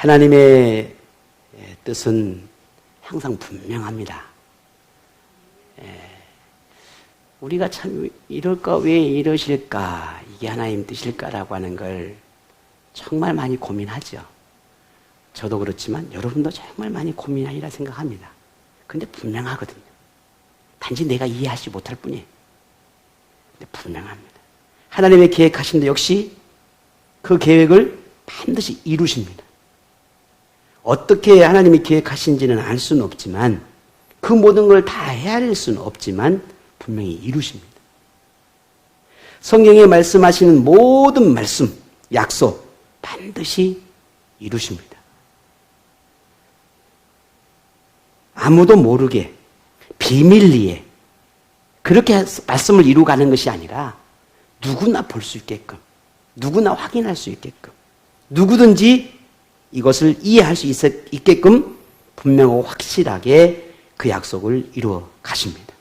하나님의 뜻은 항상 분명합니다. 우리가 참 이럴까, 왜 이러실까, 이게 하나님 뜻일까라고 하는 걸 정말 많이 고민하죠. 저도 그렇지만 여러분도 정말 많이 고민하리라 생각합니다. 근데 분명하거든요. 단지 내가 이해하지 못할 뿐이에요. 근데 분명합니다. 하나님의 계획하신데 역시 그 계획을 반드시 이루십니다. 어떻게 하나님이 계획하신지는 알 수는 없지만, 그 모든 걸 다 헤아릴 수는 없지만 분명히 이루십니다. 성경에 말씀하시는 모든 말씀, 약속 반드시 이루십니다. 아무도 모르게 비밀리에 그렇게 말씀을 이루가는 것이 아니라 누구나 볼 수 있게끔, 누구나 확인할 수 있게끔, 누구든지 이것을 이해할 수 있게끔 분명하고 확실하게 그 약속을 이루어 가십니다.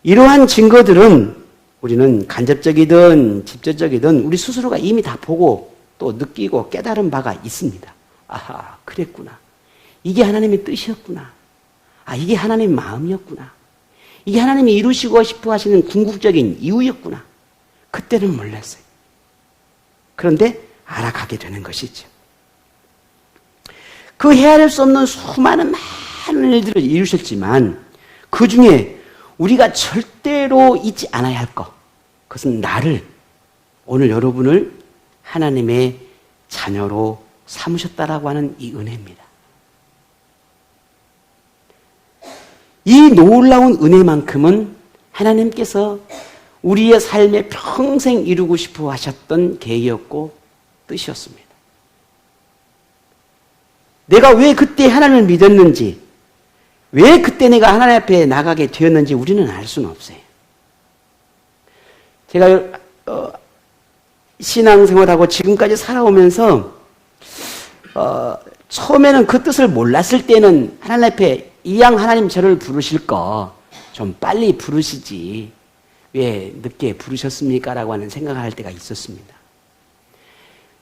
이러한 증거들은 우리는 간접적이든 직접적이든 우리 스스로가 이미 다 보고 또 느끼고 깨달은 바가 있습니다. 아하, 그랬구나. 이게 하나님의 뜻이었구나. 아, 이게 하나님의 마음이었구나. 이게 하나님이 이루시고 싶어 하시는 궁극적인 이유였구나. 그때는 몰랐어요. 그런데 알아가게 되는 것이죠. 그 헤아릴 수 없는 수많은 많은 일들을 이루셨지만 그 중에 우리가 절대로 잊지 않아야 할 것, 그것은 나를, 오늘 여러분을 하나님의 자녀로 삼으셨다라고 하는 이 은혜입니다. 이 놀라운 은혜만큼은 하나님께서 우리의 삶에 평생 이루고 싶어 하셨던 계획이었고 뜻이었습니다. 내가 왜 그때 하나님을 믿었는지, 왜 그때 내가 하나님 앞에 나가게 되었는지 우리는 알 수는 없어요. 제가 신앙생활하고 지금까지 살아오면서 처음에는 그 뜻을 몰랐을 때는 하나님 앞에 이왕 하나님 저를 부르실 거 좀 빨리 부르시지 왜 늦게 부르셨습니까? 라고 하는 생각을 할 때가 있었습니다.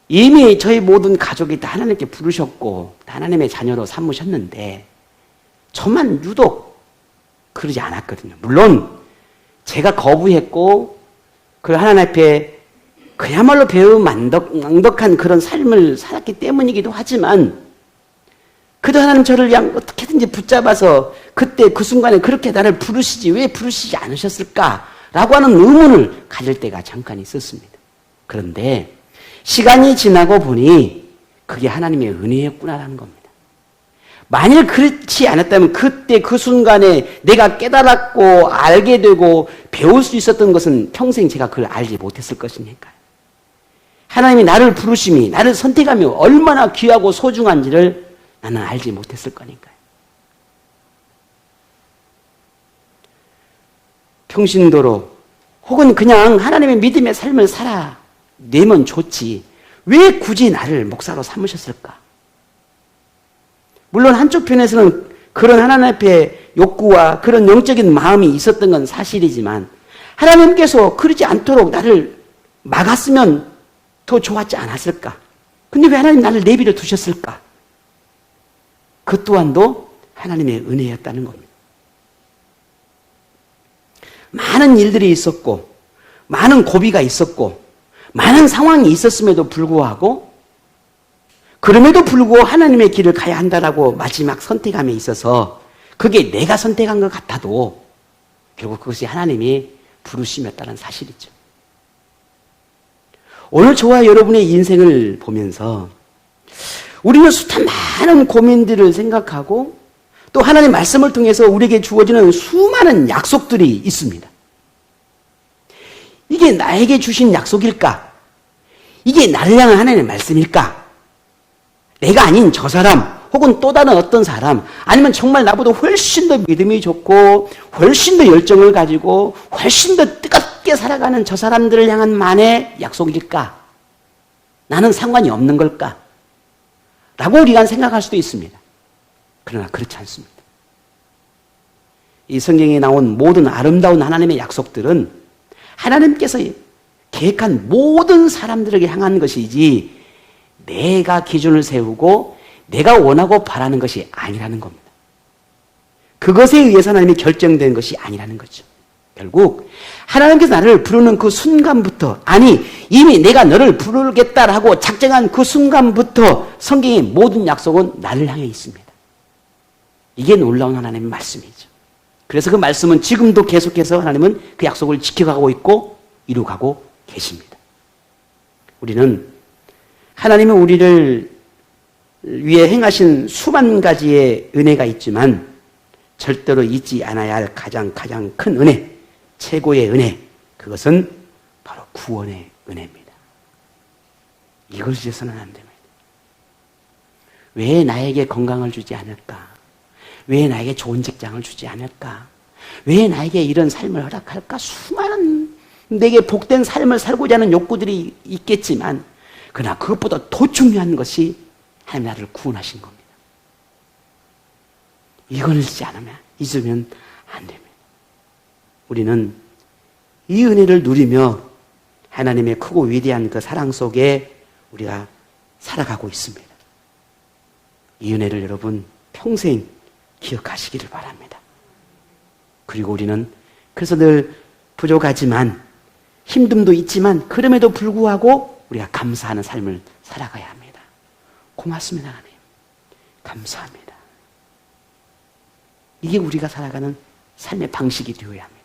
이미 저희 모든 가족이 다 하나님께 부르셨고 다 하나님의 자녀로 삼으셨는데 저만 유독 그러지 않았거든요. 물론 제가 거부했고 그 하나님 앞에 그야말로 배우 망덕한 그런 삶을 살았기 때문이기도 하지만 그래도 하나님 저를 그냥 어떻게든지 붙잡아서 그때 그 순간에 그렇게 나를 부르시지 왜 부르시지 않으셨을까라고 하는 의문을 가질 때가 잠깐 있었습니다. 그런데 시간이 지나고 보니 그게 하나님의 은혜였구나라는 겁니다. 만일 그렇지 않았다면 그때 그 순간에 내가 깨달았고 알게 되고 배울 수 있었던 것은 평생 제가 그걸 알지 못했을 것이니까요. 하나님이 나를 부르심이 나를 선택하며 얼마나 귀하고 소중한지를 나는 알지 못했을 거니까요. 평신도로 혹은 그냥 하나님의 믿음의 삶을 살아내면 좋지 왜 굳이 나를 목사로 삼으셨을까? 물론 한쪽 편에서는 그런 하나님 앞에 욕구와 그런 영적인 마음이 있었던 건 사실이지만 하나님께서 그러지 않도록 나를 막았으면 더 좋았지 않았을까? 근데 왜 하나님 나를 내비려 두셨을까? 그 또한도 하나님의 은혜였다는 겁니다. 많은 일들이 있었고 많은 고비가 있었고 많은 상황이 있었음에도 불구하고 그럼에도 불구하고 하나님의 길을 가야 한다라고 마지막 선택함에 있어서 그게 내가 선택한 것 같아도 결국 그것이 하나님이 부르심이었다는 사실이죠. 오늘 저와 여러분의 인생을 보면서 우리는 숱한 많은 고민들을 생각하고 또 하나님의 말씀을 통해서 우리에게 주어지는 수많은 약속들이 있습니다. 이게 나에게 주신 약속일까? 이게 나를 향한 하나님의 말씀일까? 내가 아닌 저 사람 혹은 또 다른 어떤 사람 아니면 정말 나보다 훨씬 더 믿음이 좋고 훨씬 더 열정을 가지고 훨씬 더 뜨겁게 살아가는 저 사람들을 향한 만의 약속일까? 나는 상관이 없는 걸까? 라고 우리가 생각할 수도 있습니다. 그러나 그렇지 않습니다. 이 성경에 나온 모든 아름다운 하나님의 약속들은 하나님께서 계획한 모든 사람들에게 향한 것이지 내가 기준을 세우고 내가 원하고 바라는 것이 아니라는 겁니다. 그것에 의해서 하나님이 결정된 것이 아니라는 거죠. 결국 하나님께서 나를 부르는 그 순간부터, 아니 이미 내가 너를 부르겠다라고 작정한 그 순간부터 성경의 모든 약속은 나를 향해 있습니다. 이게 놀라운 하나님의 말씀이죠. 그래서 그 말씀은 지금도 계속해서 하나님은 그 약속을 지켜가고 있고 이루어가고 계십니다. 우리는 하나님은 우리를 위해 행하신 수만 가지의 은혜가 있지만 절대로 잊지 않아야 할 가장 큰 은혜, 최고의 은혜, 그것은 바로 구원의 은혜입니다. 이걸 잊어서는 안 됩니다. 왜 나에게 건강을 주지 않을까? 왜 나에게 좋은 직장을 주지 않을까? 왜 나에게 이런 삶을 허락할까? 수많은 내게 복된 삶을 살고자 하는 욕구들이 있겠지만 그러나 그것보다 더 중요한 것이 하나님 나를 구원하신 겁니다. 이걸 잊으면 안 됩니다. 우리는 이 은혜를 누리며 하나님의 크고 위대한 그 사랑 속에 우리가 살아가고 있습니다. 이 은혜를 여러분 평생 기억하시기를 바랍니다. 그리고 우리는 그래서 늘 부족하지만 힘듦도 있지만 그럼에도 불구하고 우리가 감사하는 삶을 살아가야 합니다. 고맙습니다, 하나님. 감사합니다. 이게 우리가 살아가는 삶의 방식이 되어야 합니다.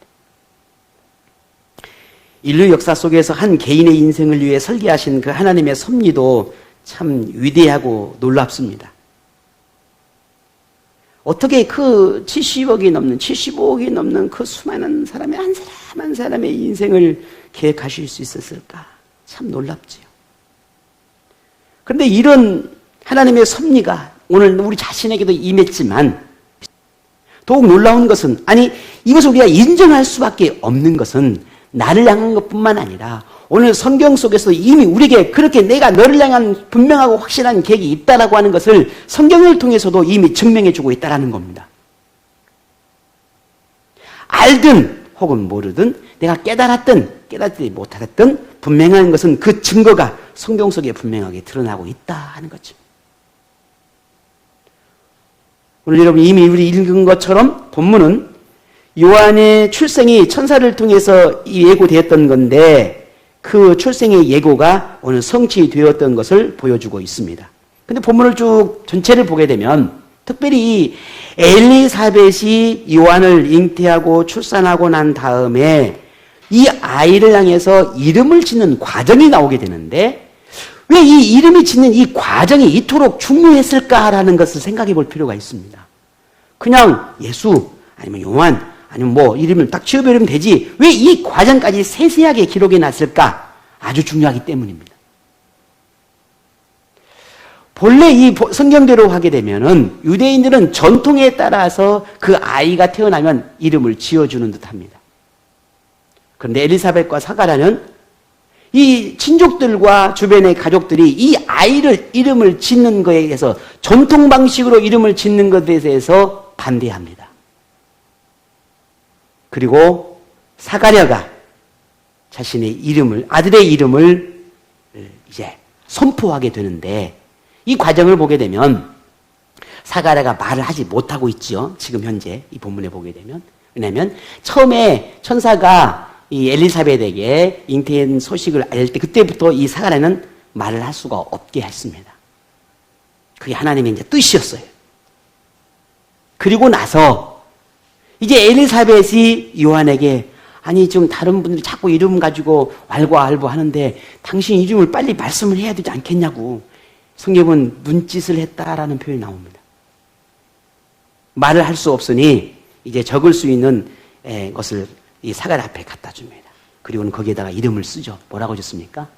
인류 역사 속에서 한 개인의 인생을 위해 설계하신 그 하나님의 섭리도 참 위대하고 놀랍습니다. 어떻게 그 75억이 넘는 그 수많은 사람의 한 사람 한 사람의 인생을 계획하실 수 있었을까? 참 놀랍지요. 그런데 이런 하나님의 섭리가 오늘 우리 자신에게도 임했지만 더욱 놀라운 것은, 아니 이것을 우리가 인정할 수밖에 없는 것은 나를 향한 것뿐만 아니라 오늘 성경 속에서 이미 우리에게 그렇게 내가 너를 향한 분명하고 확실한 계획이 있다라고 하는 것을 성경을 통해서도 이미 증명해주고 있다라는 겁니다. 알든 혹은 모르든 내가 깨달았든 깨닫지 못하든 분명한 것은 그 증거가 성경 속에 분명하게 드러나고 있다 하는 거죠. 오늘 여러분 이미 우리 읽은 것처럼 본문은 요한의 출생이 천사를 통해서 예고되었던 건데 그 출생의 예고가 오늘 성취되었던 것을 보여주고 있습니다. 근데 본문을 쭉 전체를 보게 되면 특별히 엘리사벳이 요한을 잉태하고 출산하고 난 다음에 이 아이를 향해서 이름을 짓는 과정이 나오게 되는데 왜 이 이름이 짓는 이 과정이 이토록 중요했을까라는 것을 생각해 볼 필요가 있습니다. 그냥 예수 아니면 요한 아니면 뭐 이름을 딱 지어버리면 되지 왜 이 과정까지 세세하게 기록해 놨을까? 아주 중요하기 때문입니다. 본래 이 성경대로 하게 되면은 유대인들은 전통에 따라서 그 아이가 태어나면 이름을 지어주는 듯 합니다. 그런데 엘리사벳과 사가랴는 이 친족들과 주변의 가족들이 이 아이를 이름을 짓는 것에 대해서 전통 방식으로 이름을 짓는 것에 대해서 반대합니다. 그리고 사가랴가 자신의 이름을, 아들의 이름을 이제 선포하게 되는데 이 과정을 보게 되면 사가랴가 말을 하지 못하고 있죠. 지금 현재 이 본문에 보게 되면. 왜냐하면 처음에 천사가 이 엘리사벳에게 잉태한 소식을 알 때 그때부터 이 사가랴는 말을 할 수가 없게 했습니다. 그게 하나님의 이제 뜻이었어요. 그리고 나서 이제 엘리사벳이 요한에게 아니 지금 다른 분들이 자꾸 이름 가지고 왈가왈부 하는데 당신 이름을 빨리 말씀을 해야 되지 않겠냐고 성경은 눈짓을 했다라는 표현이 나옵니다. 말을 할 수 없으니 이제 적을 수 있는 것을 이 사가랴 앞에 갖다 줍니다. 그리고는 거기에다가 이름을 쓰죠. 뭐라고 줬습니까?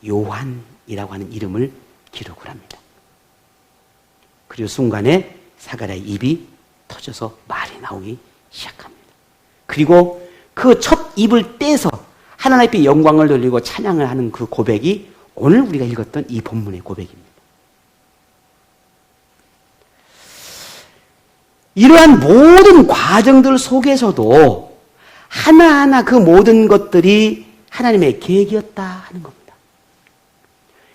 요한이라고 하는 이름을 기록을 합니다. 그리고 순간에 사가랴의 입이 터져서 말이 나오기 시작합니다. 그리고 그 첫 입을 떼서 하나님 앞에 영광을 돌리고 찬양을 하는 그 고백이 오늘 우리가 읽었던 이 본문의 고백입니다. 이러한 모든 과정들 속에서도 하나하나 그 모든 것들이 하나님의 계획이었다 하는 겁니다.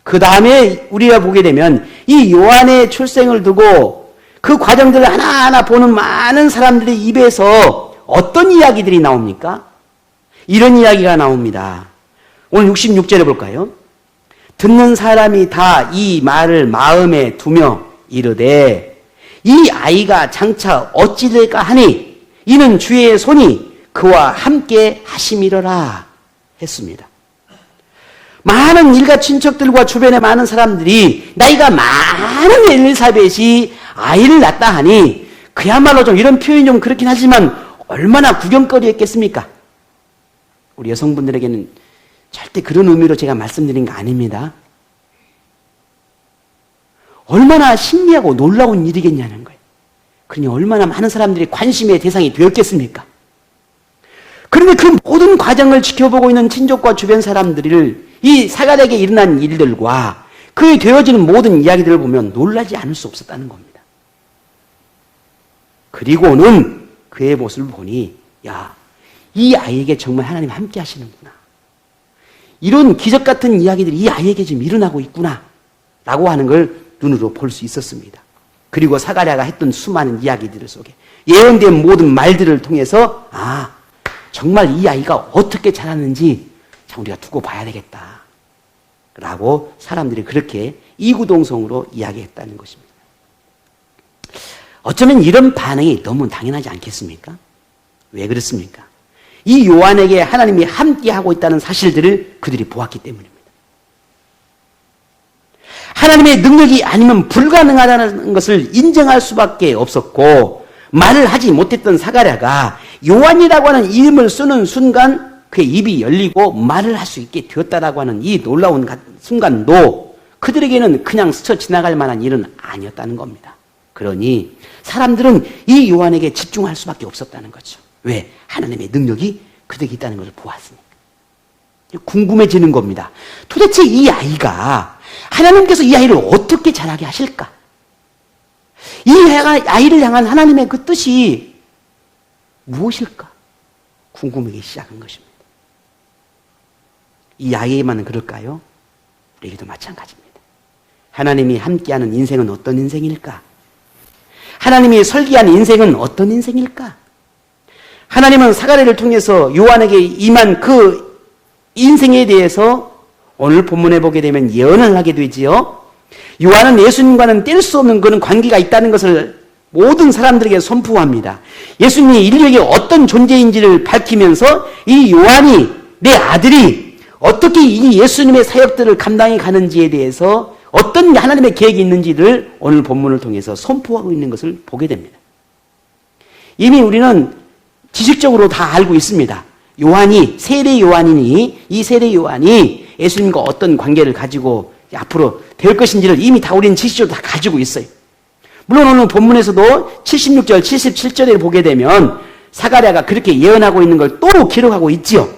그 다음에 우리가 보게 되면 이 요한의 출생을 두고 그 과정들을 하나하나 보는 많은 사람들의 입에서 어떤 이야기들이 나옵니까? 이런 이야기가 나옵니다. 오늘 66절에 볼까요? 듣는 사람이 다 이 말을 마음에 두며 이르되 이 아이가 장차 어찌 될까 하니 이는 주의 손이 그와 함께 하심이러라 했습니다. 많은 일가 친척들과 주변의 많은 사람들이 나이가 많은 엘리사벳이 아이를 낳았다 하니 그야말로 좀 이런 표현이 좀 그렇긴 하지만 얼마나 구경거리였겠습니까? 우리 여성분들에게는 절대 그런 의미로 제가 말씀드린 거 아닙니다. 얼마나 신기하고 놀라운 일이겠냐는 거예요. 그러니 얼마나 많은 사람들이 관심의 대상이 되었겠습니까? 그런데 그 모든 과정을 지켜보고 있는 친족과 주변 사람들을 이 사가랴에게 일어난 일들과 그에 되어지는 모든 이야기들을 보면 놀라지 않을 수 없었다는 겁니다. 그리고는 그의 모습을 보니 야, 이 아이에게 정말 하나님 함께 하시는구나. 이런 기적 같은 이야기들이 이 아이에게 지금 일어나고 있구나 라고 하는 걸 눈으로 볼 수 있었습니다. 그리고 사가랴가 했던 수많은 이야기들 속에 예언된 모든 말들을 통해서 정말 이 아이가 어떻게 자랐는지 참 우리가 두고 봐야 되겠다 라고 사람들이 그렇게 이구동성으로 이야기했다는 것입니다. 어쩌면 이런 반응이 너무 당연하지 않겠습니까? 왜 그렇습니까? 이 요한에게 하나님이 함께하고 있다는 사실들을 그들이 보았기 때문입니다. 하나님의 능력이 아니면 불가능하다는 것을 인정할 수밖에 없었고 말을 하지 못했던 사가랴가 요한이라고 하는 이름을 쓰는 순간 그의 입이 열리고 말을 할 수 있게 되었다라고 하는 이 놀라운 순간도 그들에게는 그냥 스쳐 지나갈 만한 일은 아니었다는 겁니다. 그러니 사람들은 이 요한에게 집중할 수밖에 없었다는 거죠. 왜? 하나님의 능력이 그들에게 있다는 것을 보았으니까. 궁금해지는 겁니다. 도대체 이 아이가 하나님께서 이 아이를 어떻게 자라게 하실까? 이 아이를 향한 하나님의 그 뜻이 무엇일까? 궁금하기 시작한 것입니다. 이 아이에만 그럴까요? 우리에게도 마찬가지입니다. 하나님이 함께하는 인생은 어떤 인생일까? 하나님이 설계한 인생은 어떤 인생일까? 하나님은 사가랴를 통해서 요한에게 임한 그 인생에 대해서 오늘 본문에 보게 되면 예언을 하게 되지요. 요한은 예수님과는 뗄 수 없는 그런 관계가 있다는 것을 모든 사람들에게 선포합니다. 예수님이 인류에게 어떤 존재인지를 밝히면서 이 요한이 내 아들이 어떻게 이 예수님의 사역들을 감당해 가는지에 대해서 어떤 하나님의 계획이 있는지를 오늘 본문을 통해서 선포하고 있는 것을 보게 됩니다. 이미 우리는 지식적으로 다 알고 있습니다. 요한이 세례 요한이니 이 세례 요한이 예수님과 어떤 관계를 가지고 앞으로 될 것인지를 이미 다 우리는 지식적으로 다 가지고 있어요. 물론 오늘 본문에서도 76절, 77절에 보게 되면 사가랴가 그렇게 예언하고 있는 걸 또 기록하고 있지요.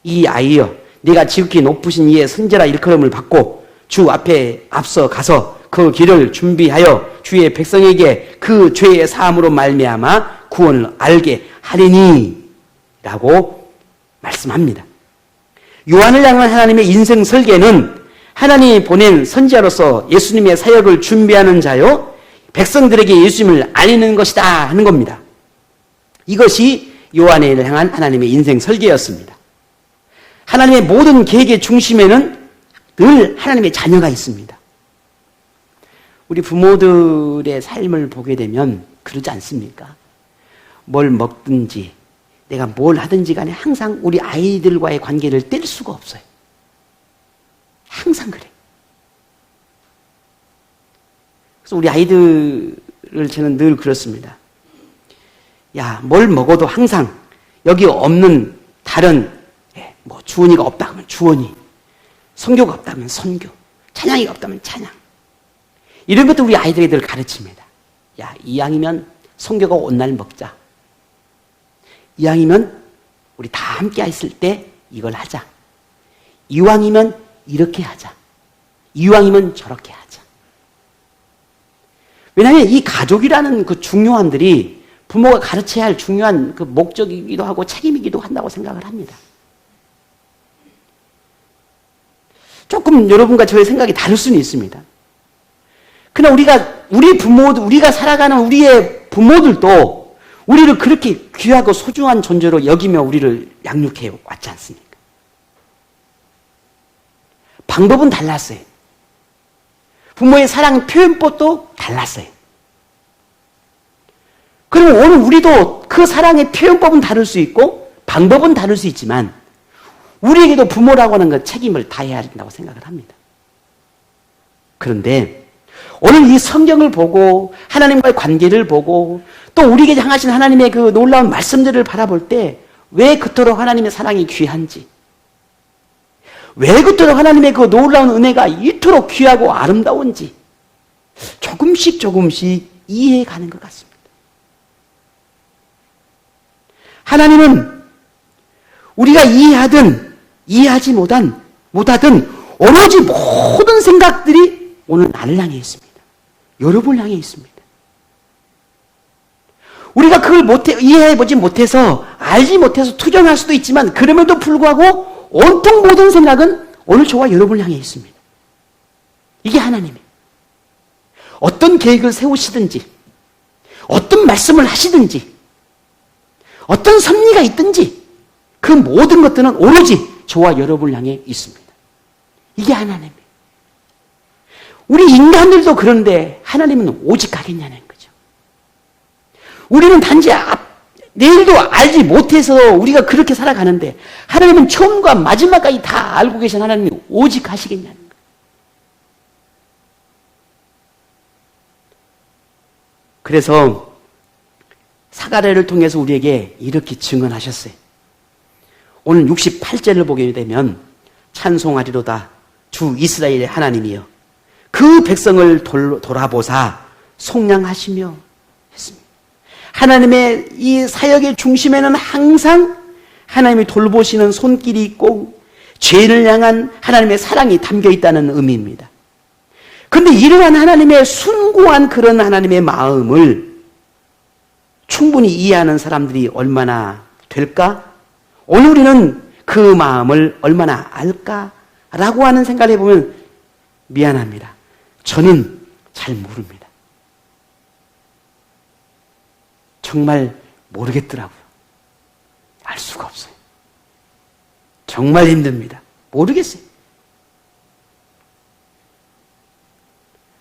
이 아이여, 네가 지극히 높으신 이의 선지자 일컬음을 받고 주 앞에 앞서 가서 그 길을 준비하여 주의 백성에게 그 죄의 사함으로 말미암아 구원을 알게 하리니 라고 말씀합니다. 요한을 향한 하나님의 인생 설계는 하나님이 보낸 선지자로서 예수님의 사역을 준비하는 자요 백성들에게 예수님을 알리는 것이다 하는 겁니다. 이것이 요한을 향한 하나님의 인생 설계였습니다. 하나님의 모든 계획의 중심에는 늘 하나님의 자녀가 있습니다. 우리 부모들의 삶을 보게 되면 그러지 않습니까? 뭘 먹든지 내가 뭘 하든지 간에 항상 우리 아이들과의 관계를 뗄 수가 없어요. 항상 그래. 그래서 우리 아이들을 저는 늘 그렇습니다. 야, 뭘 먹어도 항상 여기 없는 다른 뭐 주원이가 없다 하면 주원이, 선교가 없다면 선교, 찬양이가 없다면 찬양. 이런 것도 우리 아이들에게 가르칩니다. 야, 이왕이면 선교가 온 날 먹자. 이왕이면 우리 다 함께 있을 때 이걸 하자. 이왕이면 이렇게 하자. 이왕이면 저렇게 하자. 왜냐하면 이 가족이라는 그 중요함들이 부모가 가르쳐야 할 중요한 그 목적이기도 하고 책임이기도 한다고 생각을 합니다. 조금 여러분과 저의 생각이 다를 수는 있습니다. 그러나 우리가 살아가는 우리의 부모들도 우리를 그렇게 귀하고 소중한 존재로 여기며 우리를 양육해 왔지 않습니까? 방법은 달랐어요. 부모의 사랑 표현법도 달랐어요. 그러면 오늘 우리도 그 사랑의 표현법은 다를 수 있고 방법은 다를 수 있지만 우리에게도 부모라고 하는 건 책임을 다해야 된다고 생각을 합니다. 그런데 오늘 이 성경을 보고 하나님과의 관계를 보고 또 우리에게 향하신 하나님의 그 놀라운 말씀들을 바라볼 때 왜 그토록 하나님의 사랑이 귀한지, 왜 그토록 하나님의 그 놀라운 은혜가 이토록 귀하고 아름다운지 조금씩 이해해 가는 것 같습니다. 하나님은 우리가 이해하든 이해하지 못하든 오로지 모든 생각들이 오늘 나를 향해 있습니다. 여러분을 향해 있습니다. 우리가 그걸 이해해보지 못해서 알지 못해서 투정할 수도 있지만 그럼에도 불구하고 온통 모든 생각은 오늘 저와 여러분을 향해 있습니다. 이게 하나님이에요. 어떤 계획을 세우시든지 어떤 말씀을 하시든지 어떤 섭리가 있든지 그 모든 것들은 오로지 저와 여러분을 향해 있습니다. 이게 하나님이에요. 우리 인간들도 그런데 하나님은 오직 하겠냐는 거죠. 우리는 단지 내일도 알지 못해서 우리가 그렇게 살아가는데 하나님은 처음과 마지막까지 다 알고 계신 하나님이 오직 하시겠냐는 거예요. 그래서 사가랴를 통해서 우리에게 이렇게 증언하셨어요. 오늘 68절을 보게 되면 찬송하리로다 주 이스라엘의 하나님이여 그 백성을 돌아보사 속량하시며 했습니다. 하나님의 이 사역의 중심에는 항상 하나님이 돌보시는 손길이 있고 죄인을 향한 하나님의 사랑이 담겨 있다는 의미입니다. 그런데 이러한 하나님의 순고한 그런 하나님의 마음을 충분히 이해하는 사람들이 얼마나 될까? 오늘 우리는 그 마음을 얼마나 알까라고 하는 생각을 해보면 미안합니다. 저는 잘 모릅니다. 정말 모르겠더라고요. 알 수가 없어요. 정말 힘듭니다. 모르겠어요.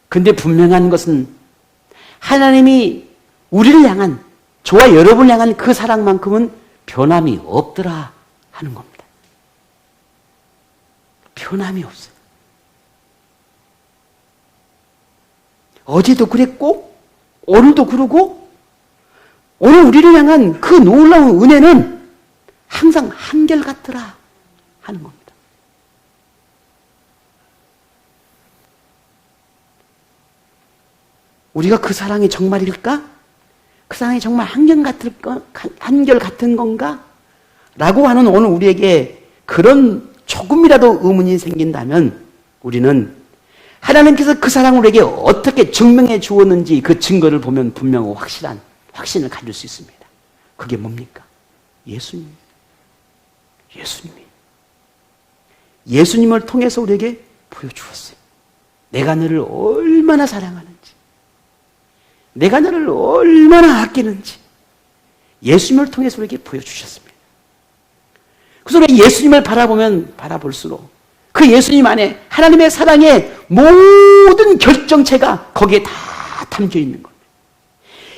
근데 분명한 것은 하나님이 우리를 향한 저와 여러분을 향한 그 사랑만큼은 변함이 없더라 하는 겁니다. 변함이 없어요. 어제도 그랬고 오늘도 그러고 오늘 우리를 향한 그 놀라운 은혜는 항상 한결같더라 하는 겁니다. 우리가 그 사랑이 정말일까? 그 사랑이 정말 한결같은 건가? 라고 하는 오늘 우리에게 그런 조금이라도 의문이 생긴다면 우리는 하나님께서 그 사랑을 우리에게 어떻게 증명해 주었는지 그 증거를 보면 분명 확실한 확신을 가질 수 있습니다. 그게 뭡니까? 예수님. 예수님을 통해서 우리에게 보여주었어요. 내가 너를 얼마나 사랑하는지, 내가 너를 얼마나 아끼는지 예수님을 통해서 우리에게 보여주셨습니다. 그래서 우리가 예수님을 바라볼수록 그 예수님 안에 하나님의 사랑의 모든 결정체가 거기에 다 담겨 있는 겁니다.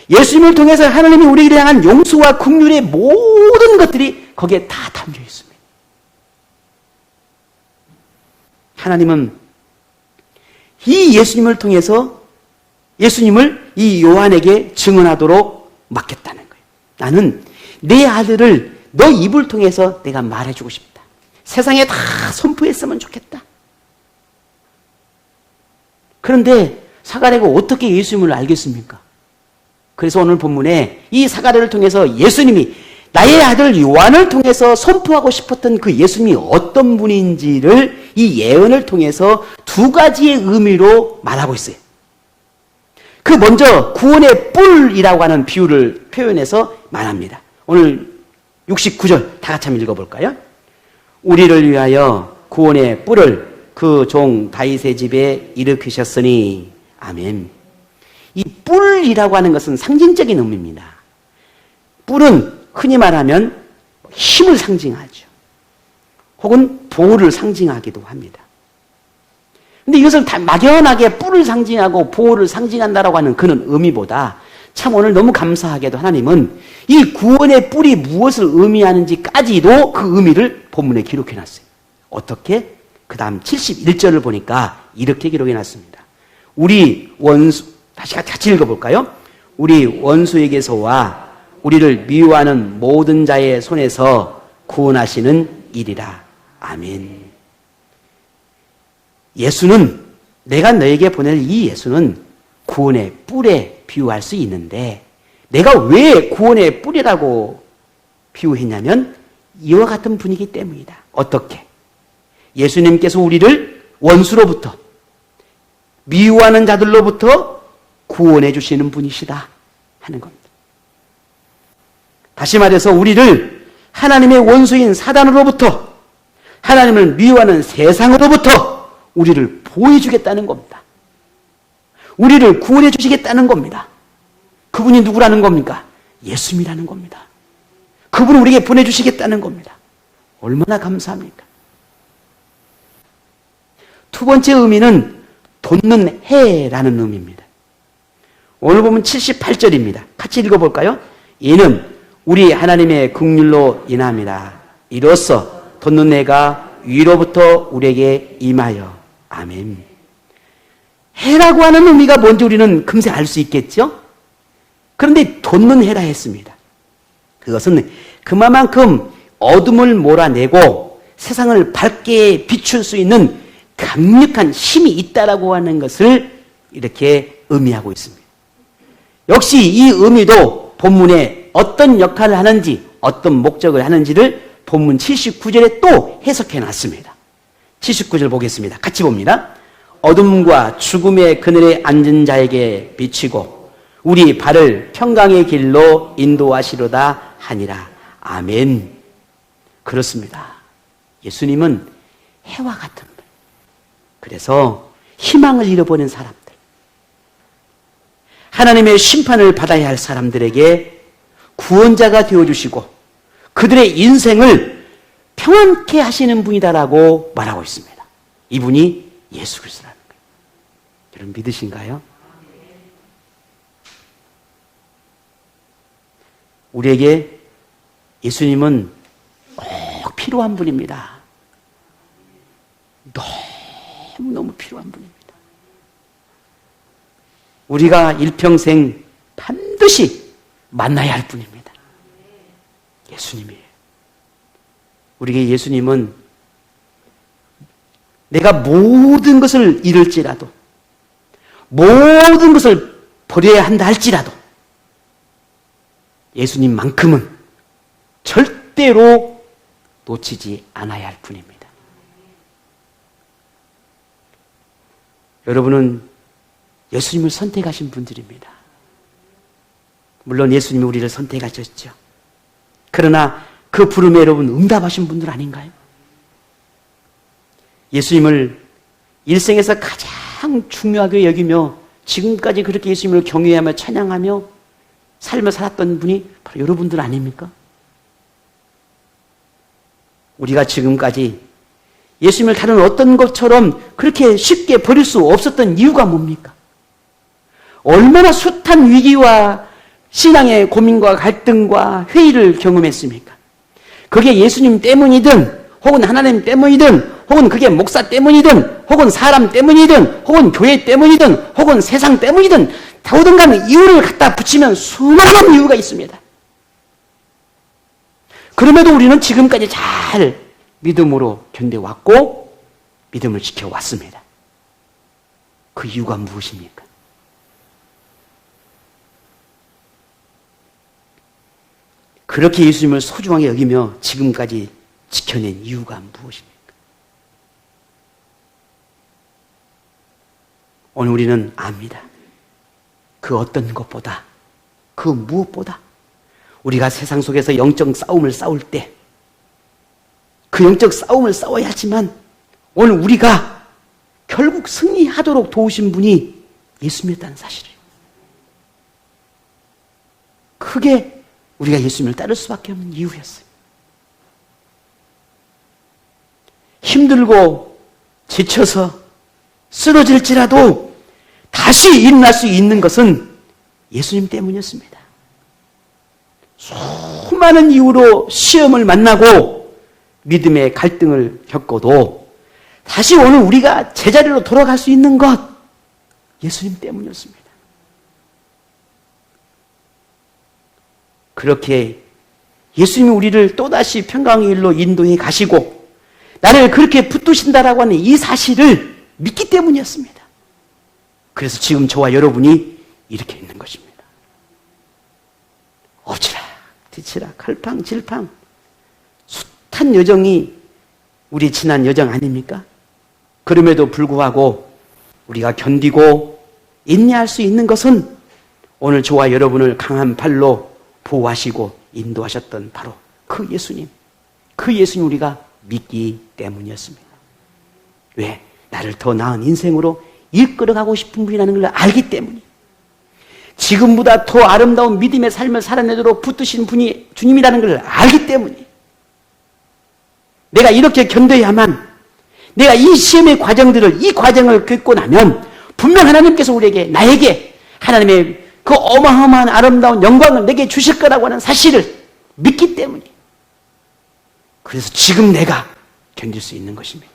예수님을 통해서 하나님이 우리를 향한 용서와 긍휼의 모든 것들이 거기에 다 담겨 있습니다. 하나님은 이 예수님을 통해서 예수님을 이 요한에게 증언하도록 맡겼다는 거예요. 나는 내 아들을 너 입을 통해서 내가 말해주고 싶다. 세상에 다 선포했으면 좋겠다. 그런데 사가랴가 어떻게 예수님을 알겠습니까? 그래서 오늘 본문에 이 사가랴를 통해서 예수님이 나의 아들 요한을 통해서 선포하고 싶었던 그 예수님이 어떤 분인지를 이 예언을 통해서 두 가지의 의미로 말하고 있어요. 그 먼저 구원의 뿔이라고 하는 비유를 표현해서 말합니다. 오늘 69절 다 같이 한번 읽어볼까요? 우리를 위하여 구원의 뿔을 그 종 다윗의 집에 일으키셨으니. 아멘. 이 뿔이라고 하는 것은 상징적인 의미입니다. 뿔은 흔히 말하면 힘을 상징하죠. 혹은 보호를 상징하기도 합니다. 근데 이것을 다 막연하게 뿔을 상징하고 보호를 상징한다라고 하는 그런 의미보다 참 오늘 너무 감사하게도 하나님은 이 구원의 뿔이 무엇을 의미하는지까지도 그 의미를 본문에 기록해 놨어요. 어떻게? 그 다음 71절을 보니까 이렇게 기록해 놨습니다. 우리 원수, 다시 같이 읽어볼까요? 우리 원수에게서와 우리를 미워하는 모든 자의 손에서 구원하시는 일이라. 아멘. 예수는, 내가 너에게 보낼 이 예수는 구원의 뿔에 비유할 수 있는데, 내가 왜 구원의 뿔이라고 비유했냐면 이와 같은 분이기 때문이다. 어떻게? 예수님께서 우리를 원수로부터, 미워하는 자들로부터 구원해 주시는 분이시다 하는 겁니다. 다시 말해서 우리를 하나님의 원수인 사단으로부터, 하나님을 미워하는 세상으로부터 우리를 보호해주겠다는 겁니다. 우리를 구원해 주시겠다는 겁니다. 그분이 누구라는 겁니까? 예수님이라는 겁니다. 그분을 우리에게 보내주시겠다는 겁니다. 얼마나 감사합니까? 두 번째 의미는 돋는 해라는 의미입니다. 오늘 보면 78절입니다. 같이 읽어볼까요? 이는 우리 하나님의 긍휼로 인함이라. 이로써 돋는 해가 위로부터 우리에게 임하여. 아멘. 해라고 하는 의미가 뭔지 우리는 금세 알 수 있겠죠? 그런데 돋는 해라 했습니다. 그것은 그만큼 어둠을 몰아내고 세상을 밝게 비출 수 있는 강력한 힘이 있다라고 하는 것을 이렇게 의미하고 있습니다. 역시 이 의미도 본문에 어떤 역할을 하는지, 어떤 목적을 하는지를 본문 79절에 또 해석해 놨습니다. 79절 보겠습니다. 같이 봅니다. 어둠과 죽음의 그늘에 앉은 자에게 비치고 우리 발을 평강의 길로 인도하시로다 하니라. 아멘. 그렇습니다. 예수님은 해와 같은 분. 그래서 희망을 잃어버린 사람들, 하나님의 심판을 받아야 할 사람들에게 구원자가 되어주시고 그들의 인생을 평안케 하시는 분이다라고 말하고 있습니다. 이분이 예수 그리스도라는 거예요. 여러분 믿으신가요? 우리에게 예수님은 꼭 필요한 분입니다. 너무너무 필요한 분입니다. 우리가 일평생 반드시 만나야 할 분입니다. 예수님이에요. 우리에게 예수님은 내가 모든 것을 잃을지라도, 모든 것을 버려야 한다 할지라도 예수님만큼은 절대로 놓치지 않아야 할 분입니다. 여러분은 예수님을 선택하신 분들입니다. 물론 예수님이 우리를 선택하셨죠. 그러나 그 부름에 여러분 응답하신 분들 아닌가요? 예수님을 일생에서 가장 중요하게 여기며 지금까지 그렇게 예수님을 경외하며 찬양하며 삶을 살았던 분이 바로 여러분들 아닙니까? 우리가 지금까지 예수님을 다른 어떤 것처럼 그렇게 쉽게 버릴 수 없었던 이유가 뭡니까? 얼마나 숱한 위기와 신앙의 고민과 갈등과 회의를 경험했습니까? 그게 예수님 때문이든 혹은 하나님 때문이든 혹은 그게 목사 때문이든 혹은 사람 때문이든 혹은 교회 때문이든 혹은 세상 때문이든 다우든 간에 이유를 갖다 붙이면 수많은 이유가 있습니다. 그럼에도 우리는 지금까지 잘 믿음으로 견뎌왔고 믿음을 지켜왔습니다. 그 이유가 무엇입니까? 그렇게 예수님을 소중하게 여기며 지금까지 지켜낸 이유가 무엇입니까? 오늘 우리는 압니다. 그 어떤 것보다, 그 무엇보다 우리가 세상 속에서 영적 싸움을 싸울 때 그 영적 싸움을 싸워야 하지만 오늘 우리가 결국 승리하도록 도우신 분이 예수님이었다는 사실이에요. 그게 우리가 예수님을 따를 수밖에 없는 이유였어요. 힘들고 지쳐서 쓰러질지라도 다시 일어날 수 있는 것은 예수님 때문이었습니다. 수많은 이유로 시험을 만나고 믿음의 갈등을 겪어도 다시 오늘 우리가 제자리로 돌아갈 수 있는 것, 예수님 때문이었습니다. 그렇게 예수님이 우리를 또다시 평강의 일로 인도해 가시고 나를 그렇게 붙드신다라고 하는 이 사실을 믿기 때문이었습니다. 그래서 지금 저와 여러분이 이렇게 있는 것입니다. 엎치락 뒤치락 갈팡질팡 숱한 여정이 우리 지난 여정 아닙니까? 그럼에도 불구하고 우리가 견디고 인내할 수 있는 것은 오늘 저와 여러분을 강한 팔로 보호하시고 인도하셨던 바로 그 예수님 우리가 믿기 때문이었습니다. 왜? 나를 더 나은 인생으로 이끌어가고 싶은 분이라는 걸 알기 때문이에요. 지금보다 더 아름다운 믿음의 삶을 살아내도록 붙드신 분이 주님이라는 걸 알기 때문이에요. 내가 이렇게 견뎌야만, 내가 이 시험의 이 과정을 겪고 나면 분명 하나님께서 나에게 하나님의 그 어마어마한 아름다운 영광을 내게 주실 거라고 하는 사실을 믿기 때문이에요. 그래서 지금 내가 견딜 수 있는 것입니다.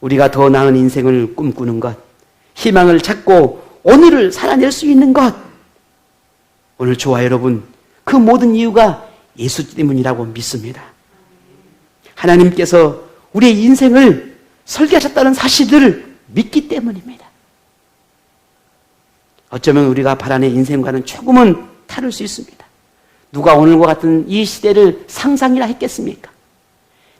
우리가 더 나은 인생을 꿈꾸는 것, 희망을 찾고 오늘을 살아낼 수 있는 것, 오늘 저와 여러분 그 모든 이유가 예수 때문이라고 믿습니다. 하나님께서 우리의 인생을 설계하셨다는 사실을 믿기 때문입니다. 어쩌면 우리가 바라는 인생과는 조금은 다를 수 있습니다. 누가 오늘과 같은 이 시대를 상상이라 했겠습니까?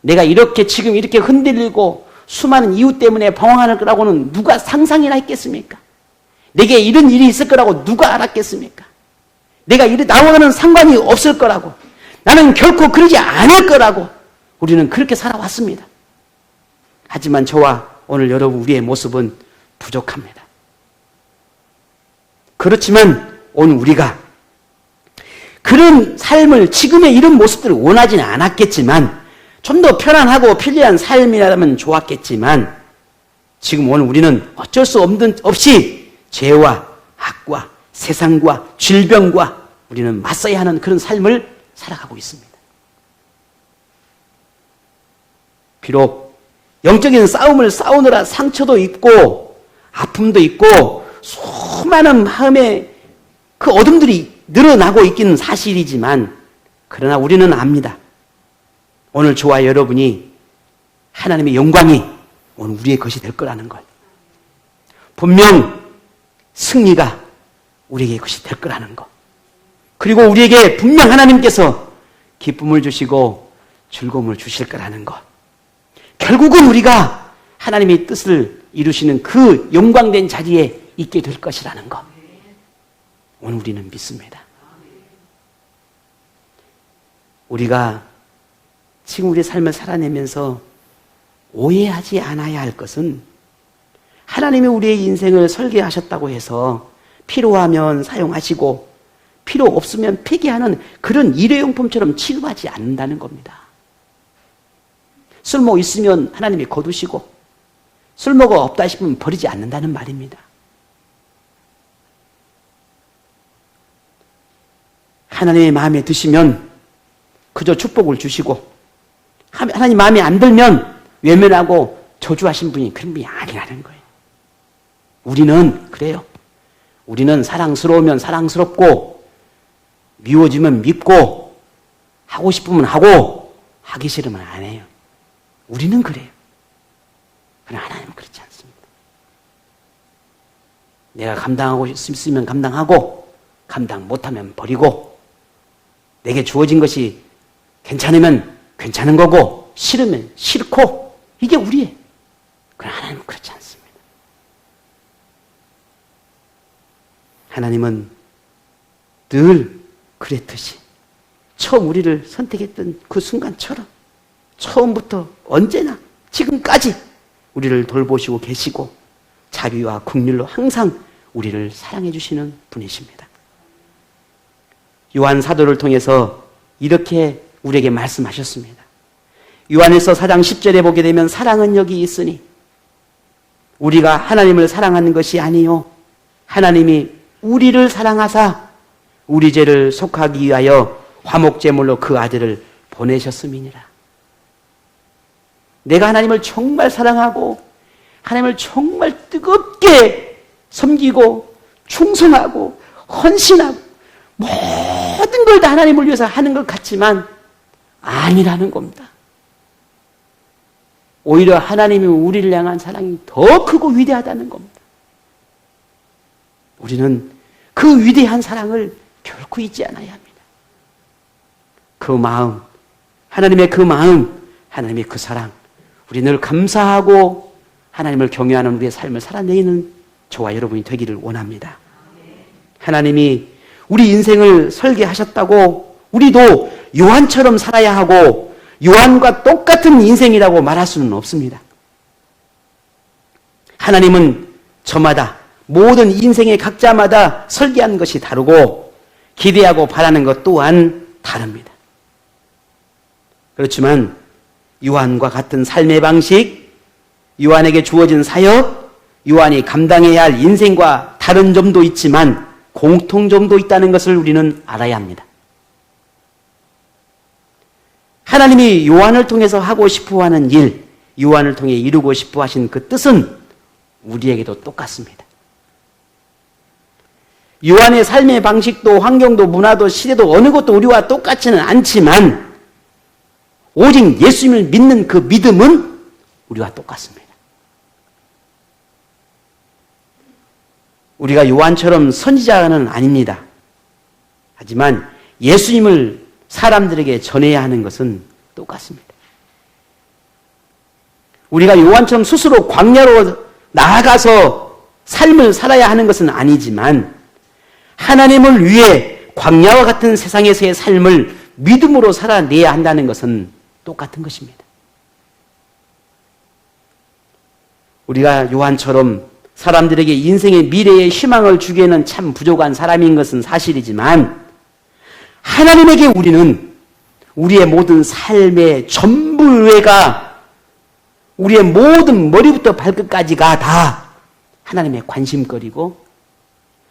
내가 지금 이렇게 흔들리고 수많은 이유 때문에 방황하는 거라고는 누가 상상이나 했겠습니까? 내게 이런 일이 있을 거라고 누가 알았겠습니까? 나와는 상관이 없을 거라고, 나는 결코 그러지 않을 거라고 우리는 그렇게 살아왔습니다. 하지만 저와 오늘 여러분 우리의 모습은 부족합니다. 그렇지만 오늘 우리가 그런 삶을, 지금의 이런 모습들을 원하지는 않았겠지만 좀 더 편안하고 편리한 삶이라면 좋았겠지만 지금 오늘 우리는 어쩔 수 없이 죄와 악과 세상과 질병과 우리는 맞서야 하는 그런 삶을 살아가고 있습니다. 비록 영적인 싸움을 싸우느라 상처도 있고 아픔도 있고 수많은 마음의 그 어둠들이 늘어나고 있기는 사실이지만 그러나 우리는 압니다. 오늘 저와 여러분이 하나님의 영광이 오늘 우리의 것이 될 거라는 걸. 분명 승리가 우리에게 것이 될 거라는 것. 그리고 우리에게 분명 하나님께서 기쁨을 주시고 즐거움을 주실 거라는 것. 결국은 우리가 하나님의 뜻을 이루시는 그 영광된 자리에 있게 될 것이라는 것. 오늘 우리는 믿습니다. 우리가 지금 우리의 삶을 살아내면서 오해하지 않아야 할 것은 하나님이 우리의 인생을 설계하셨다고 해서 필요하면 사용하시고 필요 없으면 폐기하는 그런 일회용품처럼 취급하지 않는다는 겁니다. 쓸모 있으면 하나님이 거두시고 쓸모가 없다 싶으면 버리지 않는다는 말입니다. 하나님의 마음에 드시면 그저 축복을 주시고 하나님 마음에 안 들면 외면하고 저주하신 분이 그런 분이 아니라는 거예요. 우리는 그래요. 우리는 사랑스러우면 사랑스럽고 미워지면 밉고 하고 싶으면 하고 하기 싫으면 안 해요. 우리는 그래요. 그러나 하나님은 그렇지 않습니다. 내가 감당하고 있으면 감당하고 감당 못하면 버리고 내게 주어진 것이 괜찮으면 괜찮은 거고 싫으면 싫고 이게 우리예요. 그러나 하나님은 그렇지 않습니다. 하나님은 늘 그랬듯이 처음 우리를 선택했던 그 순간처럼 처음부터 언제나 지금까지 우리를 돌보시고 계시고 자비와 긍휼로 항상 우리를 사랑해 주시는 분이십니다. 요한 사도를 통해서 이렇게 우리에게 말씀하셨습니다. 요한일서 4장 10절에 보게 되면 사랑은 여기 있으니 우리가 하나님을 사랑하는 것이 아니요 하나님이 우리를 사랑하사 우리 죄를 속하기 위하여 화목제물로 그 아들을 보내셨음이니라. 내가 하나님을 정말 사랑하고 하나님을 정말 뜨겁게 섬기고 충성하고 헌신하고 모든 걸 다 하나님을 위해서 하는 것 같지만 아니라는 겁니다. 오히려 하나님이 우리를 향한 사랑이 더 크고 위대하다는 겁니다. 우리는 그 위대한 사랑을 결코 잊지 않아야 합니다. 그 마음, 하나님의 그 마음, 하나님의 그 사랑, 우리 늘 감사하고 하나님을 경외하는 우리의 삶을 살아내는 저와 여러분이 되기를 원합니다. 하나님이 우리 인생을 설계하셨다고 우리도 요한처럼 살아야 하고 요한과 똑같은 인생이라고 말할 수는 없습니다. 하나님은 저마다 모든 인생의 각자마다 설계한 것이 다르고 기대하고 바라는 것 또한 다릅니다. 그렇지만 요한과 같은 삶의 방식, 요한에게 주어진 사역, 요한이 감당해야 할 인생과 다른 점도 있지만 공통점도 있다는 것을 우리는 알아야 합니다. 하나님이 요한을 통해서 하고 싶어 하는 일, 요한을 통해 이루고 싶어 하신 그 뜻은 우리에게도 똑같습니다. 요한의 삶의 방식도 환경도 문화도 시대도 어느 것도 우리와 똑같지는 않지만 오직 예수님을 믿는 그 믿음은 우리와 똑같습니다. 우리가 요한처럼 선지자는 아닙니다. 하지만 예수님을 사람들에게 전해야 하는 것은 똑같습니다. 우리가 요한처럼 스스로 광야로 나아가서 삶을 살아야 하는 것은 아니지만 하나님을 위해 광야와 같은 세상에서의 삶을 믿음으로 살아내야 한다는 것은 똑같은 것입니다. 우리가 요한처럼 사람들에게 인생의 미래의 희망을 주기에는 참 부족한 사람인 것은 사실이지만 하나님에게 우리는 우리의 모든 삶의 전부가 우리의 모든 머리부터 발끝까지가 다 하나님의 관심거리고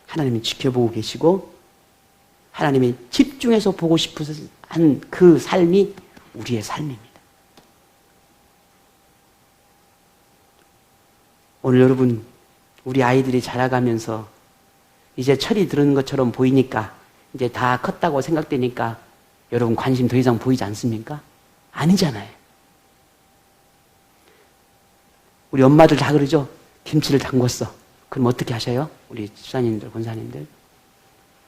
하나님이 지켜보고 계시고 하나님이 집중해서 보고 싶은 그 삶이 우리의 삶입니다. 오늘 여러분 우리 아이들이 자라가면서 이제 철이 들은 것처럼 보이니까 이제 다 컸다고 생각되니까 여러분 관심 더 이상 보이지 않습니까? 아니잖아요. 우리 엄마들 다 그러죠? 김치를 담궜어. 그럼 어떻게 하셔요? 우리 집사님들, 권사님들.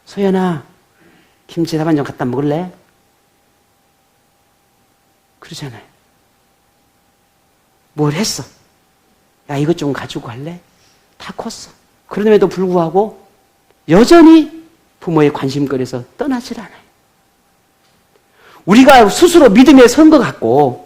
소연아, 김치 한 반 좀 갖다 먹을래? 그러잖아요. 뭘 했어? 야, 이것 좀 가지고 갈래? 다 컸어. 그럼에도 불구하고 여전히 부모의 관심거리에서 떠나질 않아요. 우리가 스스로 믿음에 선 것 같고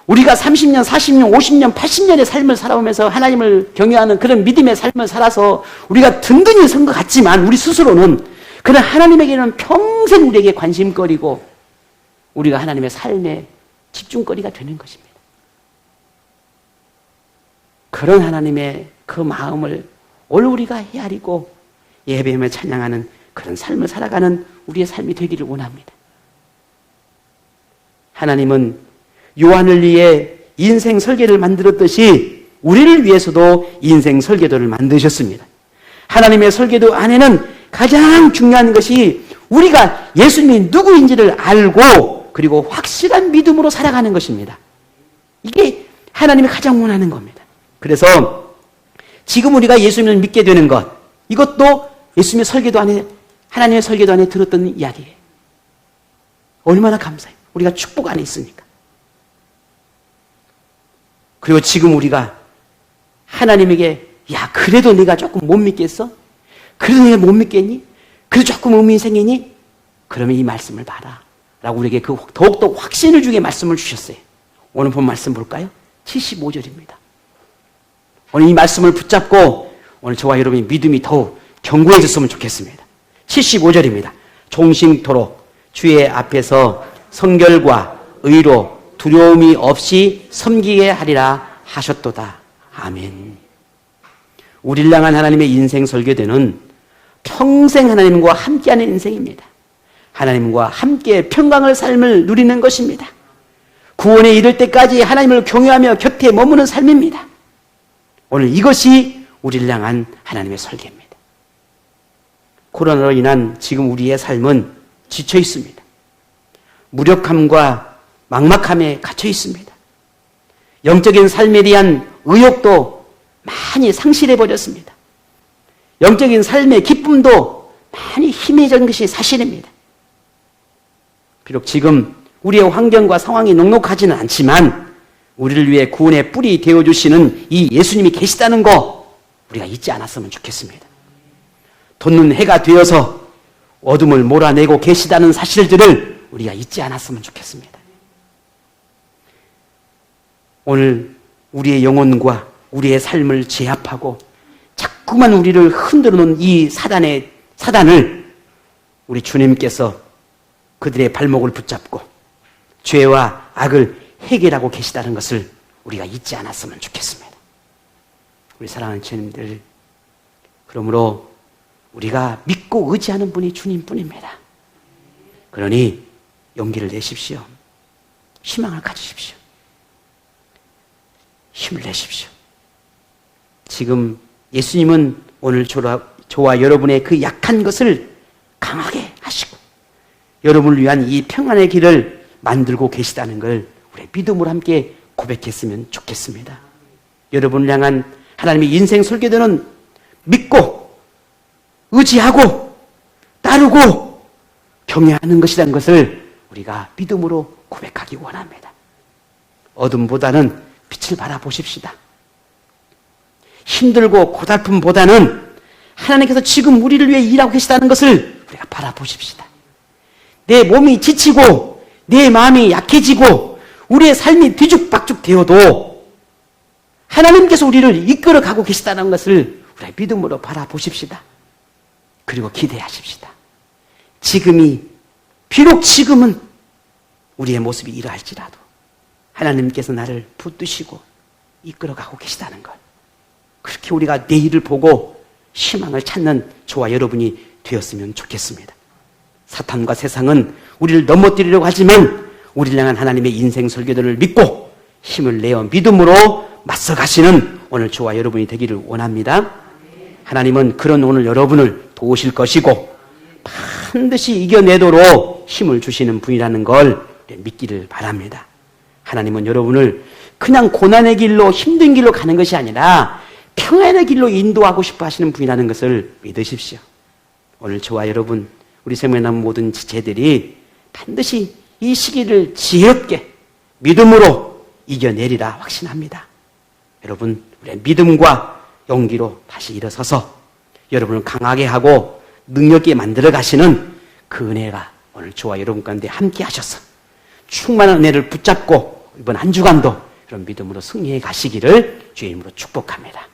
우리가 30년, 40년, 50년, 80년의 삶을 살아오면서 하나님을 경외하는 그런 믿음의 삶을 살아서 우리가 든든히 선 것 같지만 우리 스스로는 그런 하나님에게는 평생 우리에게 관심거리고 우리가 하나님의 삶의 집중거리가 되는 것입니다. 그런 하나님의 그 마음을 오늘 우리가 헤아리고 예배하며 찬양하는 그런 삶을 살아가는 우리의 삶이 되기를 원합니다. 하나님은 요한을 위해 인생 설계를 만들었듯이 우리를 위해서도 인생 설계도를 만드셨습니다. 하나님의 설계도 안에는 가장 중요한 것이 우리가 예수님이 누구인지를 알고 그리고 확실한 믿음으로 살아가는 것입니다. 이게 하나님이 가장 원하는 겁니다. 그래서 지금 우리가 예수님을 믿게 되는 것, 이것도 예수님의 설계도 안에, 하나님의 설계도 안에 들었던 이야기예요. 얼마나 감사해요. 우리가 축복 안에 있으니까. 그리고 지금 우리가 하나님에게 야, 그래도 네가 조금 못 믿겠어? 그래도 네가 못 믿겠니? 그래도 조금 의문이 생기니? 그러면 이 말씀을 봐라. 라고 우리에게 그 더욱더 확신을 주게 말씀을 주셨어요. 오늘 본 말씀 볼까요? 75절입니다. 오늘 이 말씀을 붙잡고 오늘 저와 여러분의 믿음이 더욱 견고해졌으면 좋겠습니다. 75절입니다. 종신토록 주의 앞에서 성결과 의로 두려움이 없이 섬기게 하리라 하셨도다. 아멘. 우리를 향한 하나님의 인생 설교대는 평생 하나님과 함께하는 인생입니다. 하나님과 함께 평강을 삶을 누리는 것입니다. 구원에 이를 때까지 하나님을 경외하며 곁에 머무는 삶입니다. 오늘 이것이 우리를 향한 하나님의 설계입니다. 코로나로 인한 지금 우리의 삶은 지쳐 있습니다. 무력함과 막막함에 갇혀 있습니다. 영적인 삶에 대한 의욕도 많이 상실해버렸습니다. 영적인 삶의 기쁨도 많이 희미해진 것이 사실입니다. 비록 지금 우리의 환경과 상황이 녹록하지는 않지만 우리를 위해 구원의 뿌리 되어주시는 이 예수님이 계시다는 거 우리가 잊지 않았으면 좋겠습니다. 돋는 해가 되어서 어둠을 몰아내고 계시다는 사실들을 우리가 잊지 않았으면 좋겠습니다. 오늘 우리의 영혼과 우리의 삶을 제압하고 자꾸만 우리를 흔들어 놓은 이 사단을 우리 주님께서 그들의 발목을 붙잡고 죄와 악을 해결하고 계시다는 것을 우리가 잊지 않았으면 좋겠습니다. 우리 사랑하는 주님들, 그러므로 우리가 믿고 의지하는 분이 주님뿐입니다. 그러니 용기를 내십시오. 희망을 가지십시오. 힘을 내십시오. 지금 예수님은 오늘 저와 여러분의 그 약한 것을 강하게 하시고 여러분을 위한 이 평안의 길을 만들고 계시다는 걸 우리 믿음으로 함께 고백했으면 좋겠습니다. 여러분을 향한 하나님의 인생 설계도는 믿고 의지하고 따르고 경외하는 것이라는 것을 우리가 믿음으로 고백하기 원합니다. 어둠보다는 빛을 바라보십시다. 힘들고 고달픔보다는 하나님께서 지금 우리를 위해 일하고 계시다는 것을 우리가 바라보십시다. 내 몸이 지치고 내 마음이 약해지고 우리의 삶이 뒤죽박죽 되어도 하나님께서 우리를 이끌어 가고 계시다는 것을 우리가 믿음으로 바라보십시다. 그리고 기대하십시다. 비록 지금은 우리의 모습이 이러할지라도 하나님께서 나를 붙드시고 이끌어 가고 계시다는 것. 그렇게 우리가 내일을 보고 희망을 찾는 저와 여러분이 되었으면 좋겠습니다. 사탄과 세상은 우리를 넘어뜨리려고 하지만 우리를 향한 하나님의 인생 설교들을 믿고 힘을 내어 믿음으로 맞서 가시는 오늘 저와 여러분이 되기를 원합니다. 하나님은 그런 오늘 여러분을 도우실 것이고 반드시 이겨내도록 힘을 주시는 분이라는 걸 믿기를 바랍니다. 하나님은 여러분을 그냥 고난의 길로 힘든 길로 가는 것이 아니라 평안의 길로 인도하고 싶어 하시는 분이라는 것을 믿으십시오. 오늘 저와 여러분, 우리 생명에 남은 모든 지체들이 반드시 이 시기를 지혜롭게 믿음으로 이겨내리라 확신합니다. 여러분, 우리의 믿음과 용기로 다시 일어서서 여러분을 강하게 하고 능력 있게 만들어 가시는 그 은혜가 오늘 저와 여러분 가운데 함께 하셔서 충만한 은혜를 붙잡고 이번 한 주간도 그런 믿음으로 승리해 가시기를 주의 이름으로 축복합니다.